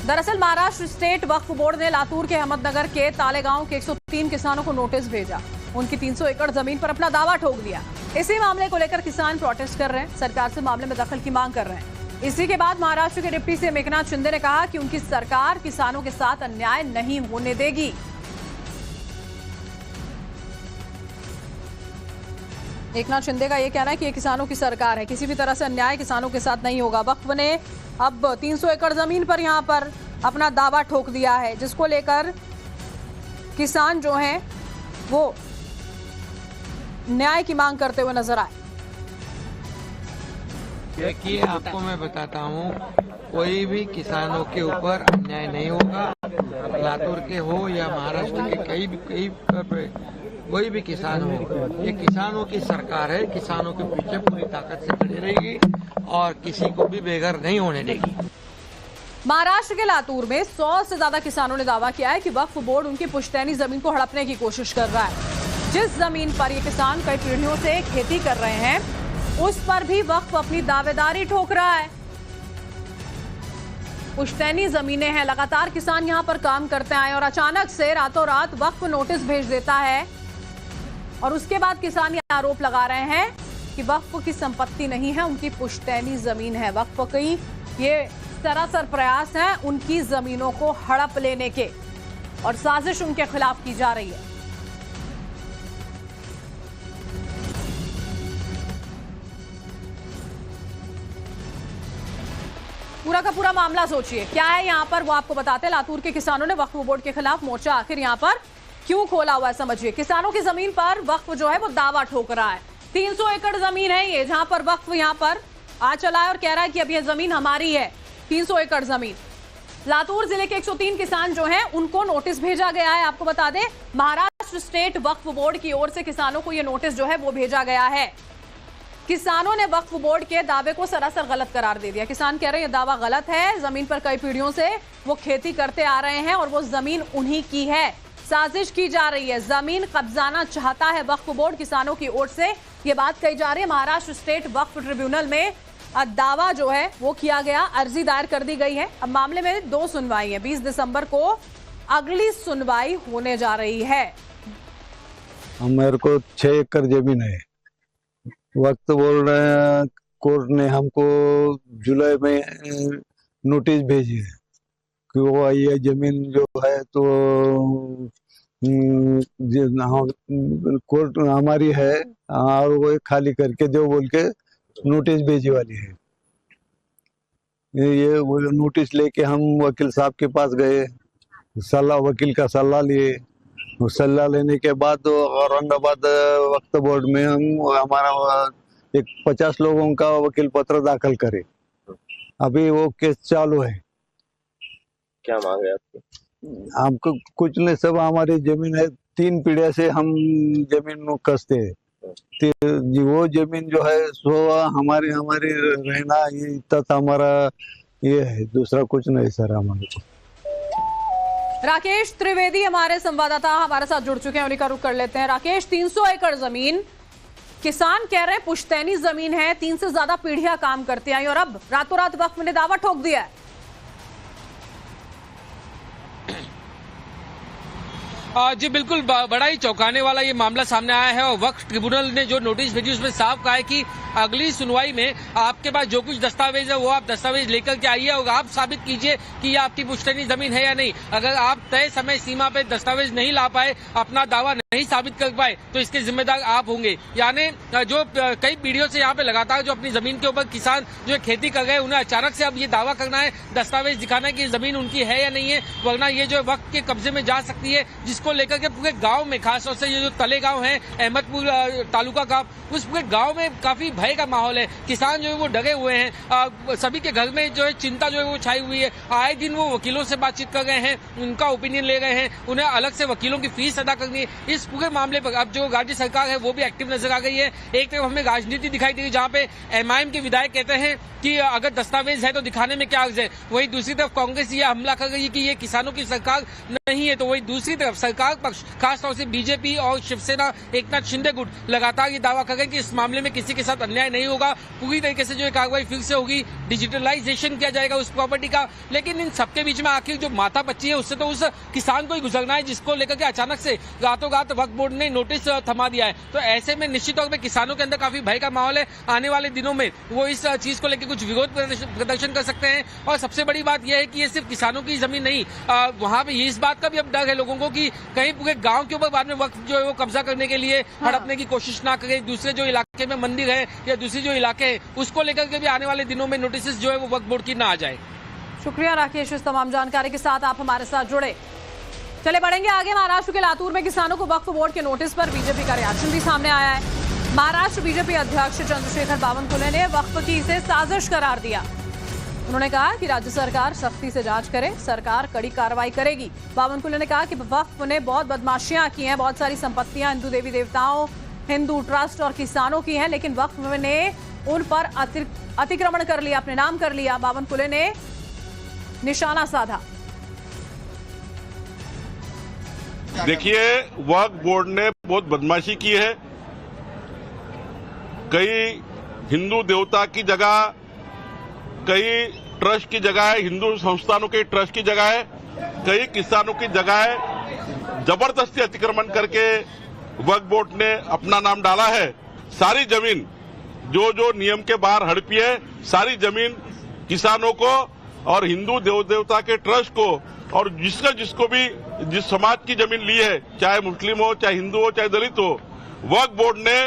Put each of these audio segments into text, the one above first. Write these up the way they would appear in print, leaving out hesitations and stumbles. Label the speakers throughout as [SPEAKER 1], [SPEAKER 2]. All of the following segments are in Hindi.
[SPEAKER 1] दरअसल महाराष्ट्र स्टेट वक्फ बोर्ड ने लातूर के अहमदनगर के तालेगांव के 103 किसानों को नोटिस भेजा। उनकी 300 एकड़ जमीन पर अपना दावा ठोक दिया। इसी मामले को लेकर किसान प्रोटेस्ट कर रहे हैं, सरकार से मामले में दखल की मांग कर रहे हैं। इसी के बाद महाराष्ट्र के डिप्टी सीएम एकनाथ शिंदे ने कहा कि उनकी सरकार किसानों के साथ अन्याय नहीं होने देगी। एकनाथ शिंदे का यह कहना है कि ये किसानों की सरकार है, किसी भी तरह से अन्याय किसानों के साथ नहीं होगा। वक्फ ने अब 300 एकड़ जमीन पर यहां पर अपना दावा ठोक दिया है, जिसको लेकर किसान जो हैं वो न्याय की मांग करते हुए नजर आए।
[SPEAKER 2] देखिए, आपको मैं बताता हूँ, कोई भी किसानों के ऊपर अन्याय नहीं होगा। लातूर के हो या महाराष्ट्र के कोई भी किसान हो, ये किसानों की सरकार है। किसानों के पीछे पूरी ताकत से खड़ी रहेगी और किसी को भी बेघर नहीं होने देगी।
[SPEAKER 1] महाराष्ट्र के लातूर में 100 से ज्यादा किसानों ने दावा किया है कि वक्फ बोर्ड उनकी पुश्तैनी जमीन को हड़पने की कोशिश कर रहा है। जिस जमीन पर ये किसान कई पीढ़ियों से खेती कर रहे हैं, उस पर भी वक्फ अपनी दावेदारी ठोक रहा है। पुश्तैनी जमीनें हैं, लगातार किसान यहां पर काम करते आए और अचानक से रातों रात वक्फ नोटिस भेज देता है और उसके बाद किसान ये आरोप लगा रहे हैं कि वक्फ की संपत्ति नहीं है, उनकी पुश्तैनी जमीन है। वक्फ की ये सरासर प्रयास है उनकी जमीनों को हड़प लेने के और साजिश उनके खिलाफ की जा रही है। पूरा का पूरा मामला सोचिए क्या है यहां पर, वो आपको बताते हैं। लातूर के किसानों ने वक्फ बोर्ड के खिलाफ मोर्चा आखिर यहां पर क्यों खोला हुआ है, समझिए। किसानों की जमीन पर वक्फ जो है वो दावा ठोक रहा है। 300 एकड़ जमीन है ये, जहां पर वक्फ यहां पर आ चला है और कह रहा है कि अब ये जमीन हमारी है। 300 एकड़ जमीन। लातूर जिले के 103 किसान जो हैं उनको नोटिस भेजा गया है। आपको बता दें, महाराष्ट्र स्टेट वक्फ बोर्ड की ओर से किसानों को यह नोटिस जो है वो भेजा गया है। किसानों ने वक्फ बोर्ड के दावे को सरासर गलत करार दे दिया। किसान कह रहे हैं यह दावा गलत है, जमीन पर कई पीढ़ियों से वो खेती करते आ रहे हैं और वो जमीन उन्हीं की है। साजिश की जा रही है, जमीन कब्जाना चाहता है वक्फ बोर्ड। किसानों की ओर से ये बात कही जा रही है। महाराष्ट्र स्टेट वक्फ ट्रिब्यूनल में दावा जो है वो किया गया, अर्जी दायर कर दी गई है। अब मामले में 2 सुनवाई है। 20 दिसंबर को अगली सुनवाई होने जा रही है।
[SPEAKER 3] मेरे को 6 एकड़ जमीन है। वक्त बोल रहे हैं, कोर्ट ने हमको जुलाई में नोटिस भेजी है कि वो ये जमीन जो है तो कोर्ट हमारी है और वो खाली करके दो बोल के नोटिस भेजी वाली है। ये वो नोटिस लेके हम वकील साहब के पास गए, वकील का सलाह लिए। सलाह लेने के बाद औरंगाबाद वक्फ बोर्ड में हम हमारा एक 50 लोगों का वकील पत्र दाखिल करे। अभी वो केस चालू है।
[SPEAKER 4] क्या मांग है आपकी?
[SPEAKER 3] हमको कुछ नहीं, सब हमारी जमीन है। 3 पीढ़िया से हम जमीन कसते हैं। वो जमीन जो है सो हमारी रहना ये इतना हमारा ये है, दूसरा कुछ नहीं सर हमारे को।
[SPEAKER 1] राकेश त्रिवेदी हमारे संवाददाता हमारे साथ जुड़ चुके हैं, उन्हीं का रुख कर लेते हैं। राकेश, 300 एकड़ जमीन किसान कह रहे हैं पुश्तैनी जमीन है, 3 से ज्यादा पीढ़ियां काम करती आई और अब रातों रात वक्फ ने दावा ठोक दिया है।
[SPEAKER 5] जी बिल्कुल, बड़ा ही चौंकाने वाला ये मामला सामने आया है और वक्फ ट्रिब्यूनल ने जो नोटिस भेजी उसमें साफ कहा है कि अगली सुनवाई में आपके पास जो कुछ दस्तावेज है वो आप दस्तावेज लेकर के आइए और आप साबित कीजिए कि ये आपकी पुश्तैनी जमीन है या नहीं। अगर आप तय समय सीमा पे दस्तावेज नहीं ला पाए, अपना दावा नहीं साबित कर पाए, तो इसके जिम्मेदार आप होंगे। यानी जो कई पीढ़ियों से यहाँ पे लगातार जो अपनी जमीन के ऊपर किसान जो खेती कर गए, उन्हें अचानक से अब ये दावा करना है, दस्तावेज दिखाना है कि जमीन उनकी है या नहीं है, वरना ये जो वक्त के कब्जे में जा सकती है, जिसको लेकर के पूरे गांव में, खासतौर से ये जो तले गांव है अहमदपुर तालुका का, उस पूरे गांव में काफी भय का माहौल है। किसान जो है वो डरे हुए हैं। सभी के घर में जो है चिंता जो है वो छाई हुई है। आए दिन वो वकीलों से बातचीत कर रहे हैं, उनका ओपिनियन ले रहे हैं, उन्हें अलग से वकीलों की फीस अदा करनी है। इस पूरे मामले पर अब जो राज्य सरकार है वो भी एक्टिव नजर आ गई है। एक तरफ हमें राजनीति दिखाई दी जहाँ पे एमआईएम के विधायक कहते हैं कि अगर दस्तावेज है तो दिखाने में क्या अर्ज है, वही दूसरी तरफ कांग्रेस ये हमला कर रही है कि ये किसानों की सरकार नहीं है। तो वही दूसरी तरफ सरकार पक्ष, खासतौर से बीजेपी और शिवसेना एकनाथ शिंदे गुट लगातार ये दावा कर रहे हैं कि इस मामले में किसी के साथ अन्याय नहीं होगा, पूरी तरीके से जो कार्रवाई फिर से होगी। डिजिटलाइजेशन किया जाएगा उस प्रॉपर्टी का। लेकिन इन सबके बीच में आखिर जो माथा पच्ची है उससे तो उस किसान को ही गुजरना है, जिसको लेकर के अचानक से रातों रात वक्फ बोर्ड ने नोटिस थमा दिया है। तो ऐसे में निश्चित तौर पर किसानों के अंदर काफी भय का माहौल है। आने वाले दिनों में वो इस चीज को लेकर कुछ विरोध प्रदर्शन कर सकते हैं। और सबसे बड़ी बात यह है कि ये सिर्फ किसानों की जमीन नहीं, वहां पे इस बात का भी अब डर है लोगों को कि कहीं पूरे गांव के ऊपर बाद में वक्त जो है वो कब्जा करने के लिए हड़पने की कोशिश ना करे। दूसरे जो इलाके में मंदिर है या दूसरी जो इलाके है उसको लेकर के भी आने वाले दिनों में नोटिस जो है वो वक्फ बोर्ड की ना आ जाए।
[SPEAKER 1] शुक्रिया राकेश, इस तमाम जानकारी के साथ आप हमारे साथ जुड़े। चले बढ़ेंगे आगे। महाराष्ट्र के लातूर में किसानों को वक्फ बोर्ड के नोटिस पर बीजेपी का रिएक्शन भी सामने आया है। महाराष्ट्र बीजेपी अध्यक्ष चंद्रशेखर बावनकुले ने वक्फ की इसे साजिश करार दिया। उन्होंने कहा कि राज्य सरकार सख्ती से जांच करे, सरकार कड़ी कार्रवाई करेगी। बावनकुले ने कहा कि वक्फ ने बहुत बदमाशियां की हैं, बहुत सारी संपत्तियां हिंदू देवी देवताओं, हिंदू ट्रस्ट और किसानों की हैं, लेकिन वक्फ ने उन पर अतिक्रमण कर लिया, अपने नाम कर लिया। बावनकुले ने निशाना साधा।
[SPEAKER 6] देखिए, वक्फ बोर्ड ने बहुत बदमाशी की है। कई हिंदू देवता की जगह, कई ट्रस्ट की जगह है, हिंदू संस्थानों के ट्रस्ट की जगह है, कई किसानों की जगह है, जबरदस्ती अतिक्रमण करके वक्फ बोर्ड ने अपना नाम डाला है। सारी जमीन जो नियम के बाहर हड़पी है, सारी जमीन किसानों को और हिंदू देवता के ट्रस्ट को और जिसको भी जिस समाज की जमीन ली है, चाहे मुस्लिम हो, चाहे हिंदू हो, चाहे दलित हो, वक्फ बोर्ड ने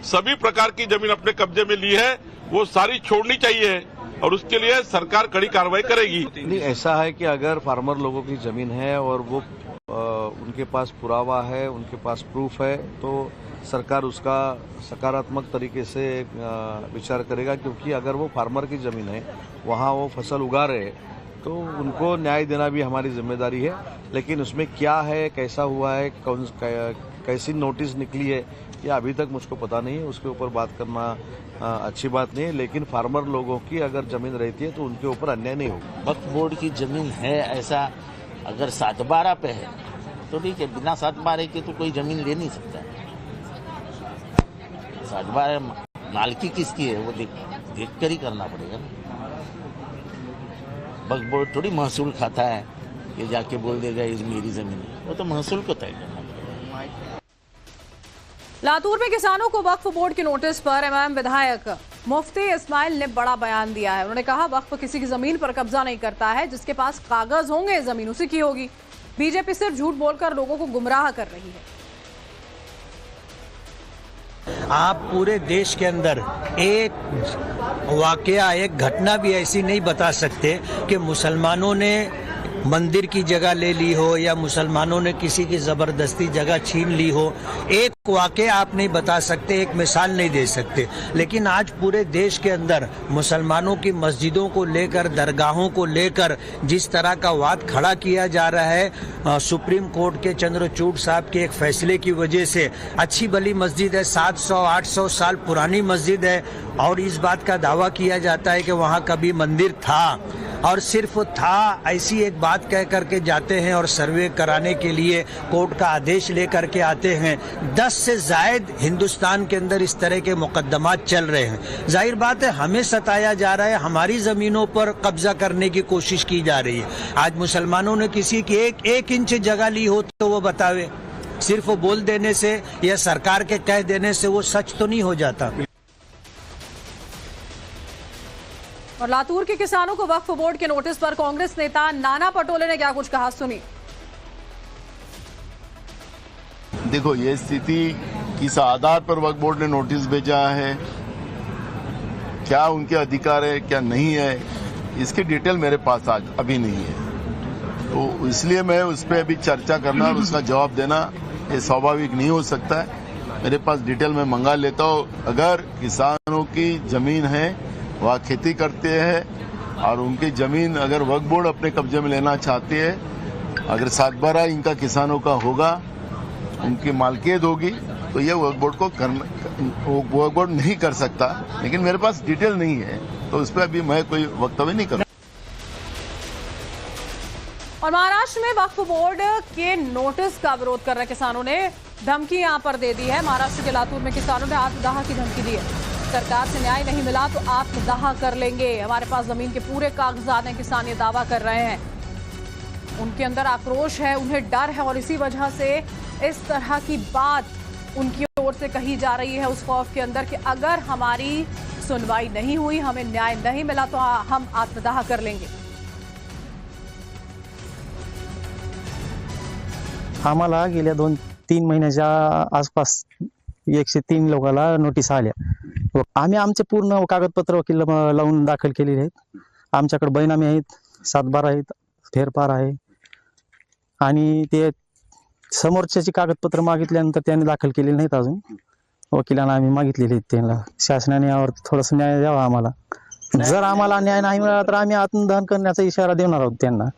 [SPEAKER 6] सभी प्रकार की जमीन अपने कब्जे में ली है, वो सारी छोड़नी चाहिए और उसके लिए सरकार कड़ी कार्रवाई करेगी।
[SPEAKER 7] नहीं, ऐसा है कि अगर फार्मर लोगों की जमीन है और वो उनके पास पुरावा है, उनके पास प्रूफ है, तो सरकार उसका सकारात्मक तरीके से विचार करेगा। क्योंकि अगर वो फार्मर की जमीन है, वहाँ वो फसल उगा रहे हैं, तो उनको न्याय देना भी हमारी जिम्मेदारी है। लेकिन उसमें क्या है, कैसा हुआ है, कैसी नोटिस निकली है, ये अभी तक मुझको पता नहीं है। उसके ऊपर बात करना अच्छी बात नहीं है। लेकिन फार्मर लोगों की अगर जमीन रहती है तो उनके ऊपर अन्याय नहीं होगा।
[SPEAKER 8] वक्फ बोर्ड की जमीन है, ऐसा अगर 7/12 पे है तो ठीक है, बिना 7/12 के तो कोई जमीन ले नहीं सकता। 7/12 मालकी किसकी है वो देख कर ही करना पड़ेगा ना। वक्फ बोर्ड थोड़ी महसूल खाता है कि जाके बोल देगा ये मेरी जमीन है, वो तो महसूल को तय करना पड़ेगा।
[SPEAKER 1] लातूर में किसानों को वक्फ बोर्ड के नोटिस पर एमएम विधायक मुफ्ती इस्माइल ने बड़ा बयान दिया है। उन्होंने कहा वक्फ किसी की जमीन पर कब्जा नहीं करता है, जिसके पास कागज होंगे जमीन उसी की होगी। बीजेपी सिर्फ झूठ बोलकर लोगों को गुमराह कर रही है।
[SPEAKER 9] आप पूरे देश के अंदर एक वाकया, एक घटना भी ऐसी नहीं बता सकते कि मुसलमानों ने मंदिर की जगह ले ली हो या मुसलमानों ने किसी की जबरदस्ती जगह छीन ली हो। एक वाकया आप नहीं बता सकते, एक मिसाल नहीं दे सकते। लेकिन आज पूरे देश के अंदर मुसलमानों की मस्जिदों को लेकर, दरगाहों को लेकर जिस तरह का वाद खड़ा किया जा रहा है, सुप्रीम कोर्ट के चंद्रचूड़ साहब के एक फैसले की वजह से, अच्छी भली मस्जिद है, 700-800 साल पुरानी मस्जिद है, और इस बात का दावा किया जाता है कि वहाँ कभी मंदिर था, और सिर्फ था ऐसी एक बात कह करके जाते हैं और सर्वे कराने के लिए कोर्ट का आदेश लेकर के आते हैं। 10 से जायद हिंदुस्तान के अंदर इस तरह के मुकदमात चल रहे हैं। जाहिर बात है हमें सताया जा रहा है, हमारी जमीनों पर कब्जा करने की कोशिश की जा रही है। आज मुसलमानों ने किसी की एक इंच जगह ली हो तो वो बतावे, सिर्फ बोल देने से या सरकार के कह देने से वो सच तो नहीं हो जाता।
[SPEAKER 1] और लातूर के किसानों को वक्फ बोर्ड के नोटिस पर कांग्रेस नेता नाना पटोले ने क्या कुछ कहा, सुनिए।
[SPEAKER 10] देखो, ये स्थिति किस आधार पर वक्फ बोर्ड ने नोटिस भेजा है, क्या उनके अधिकार है, क्या नहीं है, इसकी डिटेल मेरे पास आज अभी नहीं है। तो इसलिए मैं उस पर अभी चर्चा करना और उसका जवाब देना ये स्वाभाविक नहीं हो सकता है। मेरे पास डिटेल में मंगा लेता हूँ। अगर किसानों की जमीन है, वह खेती करते हैं और उनकी जमीन अगर वक्फ बोर्ड अपने कब्जे में लेना चाहती है, अगर 7/12 इनका किसानों का होगा, उनकी मालकियत होगी, तो ये वक्फ बोर्ड को वक्फ बोर्ड नहीं कर सकता। लेकिन मेरे पास डिटेल नहीं है, तो उस पर अभी मैं कोई वक्तव्य नहीं करूँ।
[SPEAKER 1] और महाराष्ट्र में वक्फ बोर्ड के नोटिस का विरोध कर रहे किसानों ने धमकी यहां पर दे दी है। महाराष्ट्र के लातूर में किसानों ने आत्मदाह की धमकी दी है। सरकार से न्याय नहीं मिला तो आत्मदाह कर लेंगे। हमारे पास जमीन के पूरे कागजात हैं, किसान ये दावा कर रहे हैं। उनके अंदर आक्रोश है, उन्हें डर है और इसी वजह से इस तरह की बात उनकी ओर से कही जा रही है, उस खौफ के अंदर कि अगर हमारी सुनवाई नहीं हुई, हमें न्याय नहीं मिला तो हम आत्मदाह कर लेंगे।
[SPEAKER 11] आम्हाला गेल्या 2-3 महिन्याच्या आसपास 103 लोकांना नोटीस आल्या। आम्ही आमचे पूर्ण कागदपत्र वकील लावून दाखल केलेले आहेत। आमच्याकडे बैनामी आहेत, 7/12 आहेत, फेरफार आहे आणि ते समोरच्याची कागदपत्र मागितल्यानंतर त्यांनी दाखल केलेली नाहीत अजून। वकिलांना आम्ही मागितलेले आहेत, त्यांना शासनाने यावर थोडंसं न्याय द्यावा आम्हाला। जर आम्हाला न्याय नाही मिळाला तर आम्ही आत्मदहन करण्याचा इशारा देणार आहोत त्यांना।